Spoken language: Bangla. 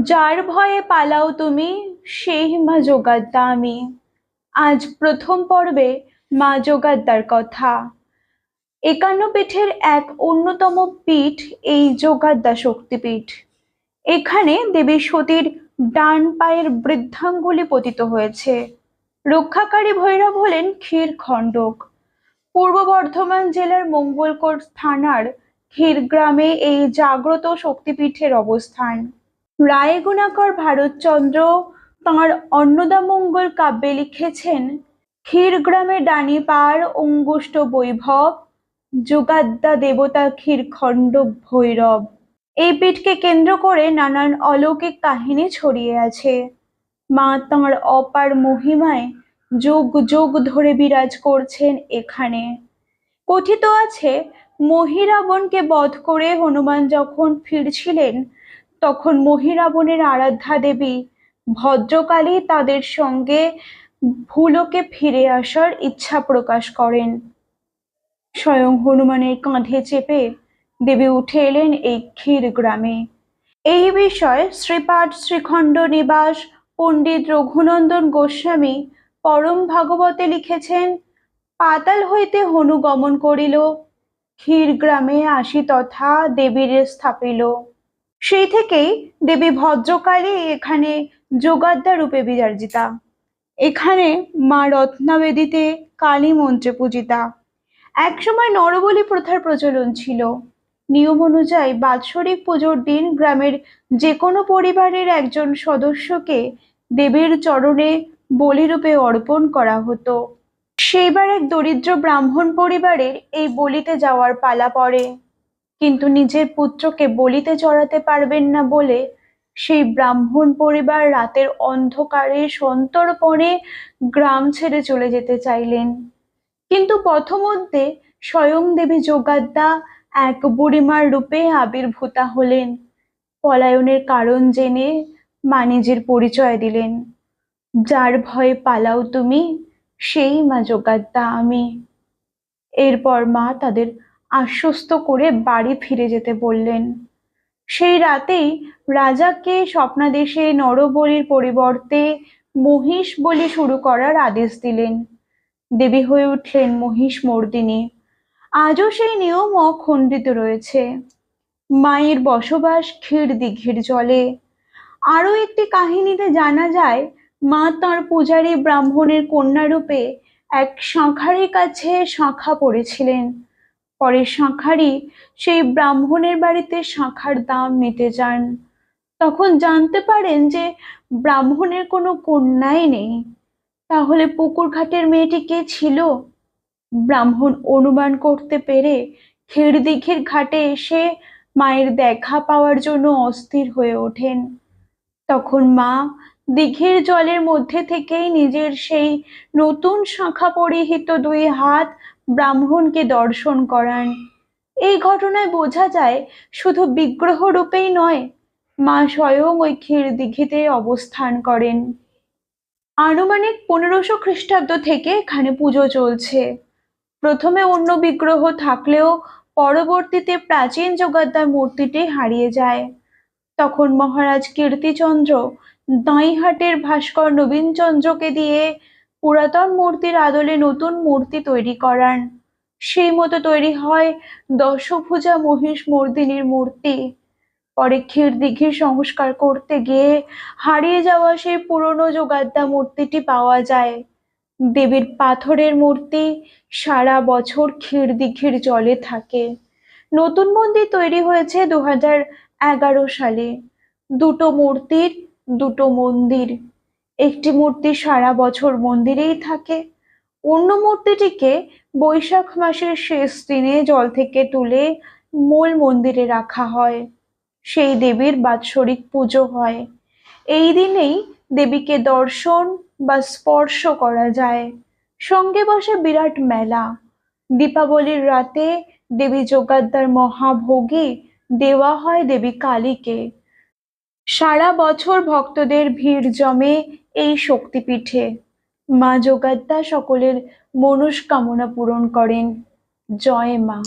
যার ভয়ে পালাও তুমি, সেই মা যোগাদ্দা আমি। আজ প্রথম পর্বে মা যোগাদ্দার কথা। ৫১ পীঠের এক অন্যতম পীঠ এই যোগাদ্দা শক্তিপীঠ। এখানে দেবী সতীর ডান পায়ের বৃদ্ধাঙ্গুলি পতিত হয়েছে। রক্ষাকারী ভৈরব হলেন ক্ষীরখণ্ডক। পূর্ব বর্ধমান জেলার মঙ্গলকোট থানার ক্ষীরগ্রামে এই জাগ্রত শক্তিপীঠের অবস্থান। রায়গুণাকর ভারতচন্দ্র তাঁর অন্নদামঙ্গল কাব্যে লিখেছেন, ক্ষীরগ্রামে ডানি পার অঙ্গুষ্ঠ বৈভব, যোগাদ্দা দেবতা ক্ষীরখণ্ড ভৈরব। এই পীঠকে কেন্দ্র করে নানান অলৌকিক কাহিনী ছড়িয়ে আছে। মা তাঁর অপার মহিমায় যুগ যুগ ধরে বিরাজ করছেন এখানে। কথিত আছে, মহিরাবণকে বধ করে হনুমান যখন ফিরছিলেন, তখন মহিরাবণের আরাধ্যা দেবী ভদ্রকালী তাদের সঙ্গে ভুলোকে ফিরে আসার ইচ্ছা প্রকাশ করেন। স্বয়ং হনুমানের কাঁধে চেপে দেবী উঠে এলেন এই ক্ষীরগ্রামে। এই বিষয়ে শ্রীপাঠ শ্রীখণ্ড নিবাস পণ্ডিত রঘুনন্দন গোস্বামী পরম ভাগবতে লিখেছেন, পাতাল হইতে হনু গমন করিল, ক্ষীরগ্রামে আসি তথা দেবীর স্থাপিল। সেই থেকেই দেবী ভদ্রকালী এখানে যোগাদ্দা রূপে বিরাজিতা। এখানে মা রত্নাবেদীতে কালী মন্ত্রে পূজিতা। একসময় নরবলি প্রথার প্রচলন ছিল। নিয়ম অনুযায়ী বাৎসরিক পুজোর দিন গ্রামের যে কোনো পরিবারের একজন সদস্যকে দেবীর চরণে বলিরূপে অর্পণ করা হতো। সেইবার এক দরিদ্র ব্রাহ্মণ পরিবারের এই বলিতে যাওয়ার পালা পড়ে, কিন্তু নিজের পুত্রকে বলিতে চড়াতে পারবেন না বলে সেই ব্রাহ্মণ পরিবার রাতের অন্ধকারে সন্তর্পণে গ্রাম ছেড়ে চলে যেতে চাইলেন। কিন্তু পথমধ্যে স্বয়ং দেবী যোগাদ্দা এক বুড়িমার রূপে আবির্ভূতা হলেন। পলায়নের কারণ জেনে মা নিজের পরিচয় দিলেন, যার ভয়ে পালাও তুমি, সেই মা যোগাদ্দা আমি। এরপর মা তাদের আশ্বস্ত করে বাড়ি ফিরে যেতে বললেন। সেই রাতেই রাজাকে স্বপ্নাদেশে নরবলির পরিবর্তে মহিষ বলি শুরু করার আদেশ দিলেন। দেবী হয়ে উঠলেন মহিষ মর্দিনী। আজও সেই নিয়ম অখণ্ডিত রয়েছে। মায়ের বসবাস ক্ষীরদিঘির জলে। আরো একটি কাহিনীতে জানা যায়, মা তাঁর পূজারী ব্রাহ্মণের কন্যারূপে এক শাঁখারির কাছে শাঁখা পড়েছিলেন। পরে শাঁখারি সেই ব্রাহ্মণের বাড়িতে শাঁখার দাম নিতে যান। তখন জানতে পারেন যে ব্রাহ্মণের কোনো কন্যাই নেই। তাহলে পুকুর ঘাটের মেয়েটি কে ছিল? ব্রাহ্মণ অনুমান করতে পেরে ক্ষীরদিঘির ঘাটে এসে মায়ের দেখা পাওয়ার জন্য অস্থির হয়ে ওঠেন। তখন মা দিঘির জলের মধ্যে থেকেই নিজের সেই নতুন শাঁখা পরিহিত দুই হাত ব্রাহ্মণকে দর্শন করান। এই ঘটনায় বোঝা যায়, শুধু বিগ্রহ রূপেই নয়, মা স্বয়ং ওই ক্ষীরদিঘিতে অবস্থান করেন। আনুমানিক 1500 খ্রিস্টাব্দ থেকে এখানে পুজো চলছে। প্রথমে অন্য বিগ্রহ থাকলেও পরবর্তীতে প্রাচীন যোগাদ্দার মূর্তিটি হারিয়ে যায়। তখন মহারাজ কীর্তিচন্দ্র দাঁইহাটের ভাস্কর নবীনচন্দ্রকে দিয়ে পুরাতন মূর্তির আদলে নতুন মূর্তি তৈরি করান। সেই মতো তৈরি হয় দশভুজা মহিষ মর্দিনীর মূর্তি। পরে ক্ষীরদিঘির সংস্কার করতে গিয়ে হারিয়ে যাওয়া সেই পুরনো যোগাদ্দা মূর্তিটি পাওয়া যায়। দেবীর পাথরের মূর্তি সারা বছর ক্ষীরদিঘির জলে থাকে। নতুন মন্দির তৈরি হয়েছে 2011 সালে। দুটো মূর্তির দুটো মন্দির। একটি মূর্তি সারা বছর মন্দিরেই থাকে, অন্য মূর্তিটিকে বৈশাখ মাসের শেষ দিনে জল থেকে তুলে মূল মন্দিরে রাখা হয়। সেই দেবীর বাৎসরিক পুজো হয়। এই দিনেই দেবীকে দর্শন বা স্পর্শ করা যায়। সঙ্গে বসে বিরাট মেলা। দীপাবলির রাতে দেবী যোগাদ্দার মহাভোগে দেওয়া হয় দেবী কালীকে। সারা বছর ভক্তদের ভিড় জমে এই শক্তিপীঠে। মা যোগাদ্দা সকলের মনস্কামনা পূরণ করেন। জয় মা।